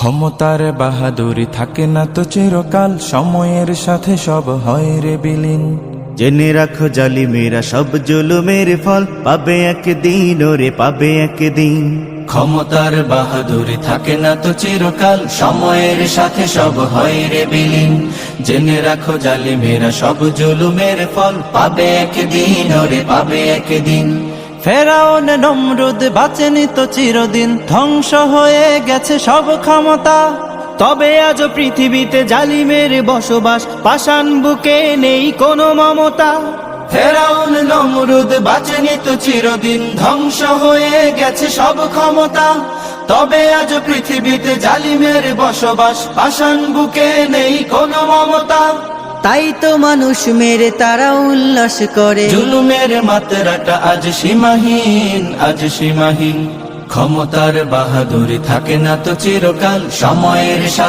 ক্ষমতার বাহাদুরি থাকে না তো চিরকাল, সময়ের সাথে সব হয় রে বিলীন। জেনে রাখো জালিমেরা সব জুলুমের ফল পাবে একদিন, ওরে পাবে একদিন। ক্ষমতার বাহাদুরি থাকে না তো চিরকাল, সময়ের সাথে সব হয় রে বিলীন। জেনে রাখো জালিমেরা সব জুলুমের ফল পাবে একদিন, ওরে পাবে একদিন। ফেরাউন নমরুদ বাঁচেনি তো চিরদিন, ধ্বংস হয়ে গেছে সব ক্ষমতা। তবে আজ পৃথিবীতে জালিমের বসবাস, পাষাণ বুকে নেই কোনো মমতা। ফেরাউন নমরুদ বাঁচেনি তো চিরদিন, ধ্বংস হয়ে গেছে সব ক্ষমতা। তবে আজ পৃথিবীতে জালিমের বসবাস, পাষাণ বুকে নেই কোনো মমতা। তাই তো মানুষ মেরে তারা উল্লাস করে, জুলুমের মাত্রাটা আজ সীমাহীন, আজ সীমাহীন। ক্ষমতার বাহাদুরি থাকে না তো চিরকাল, সময়ের সাথে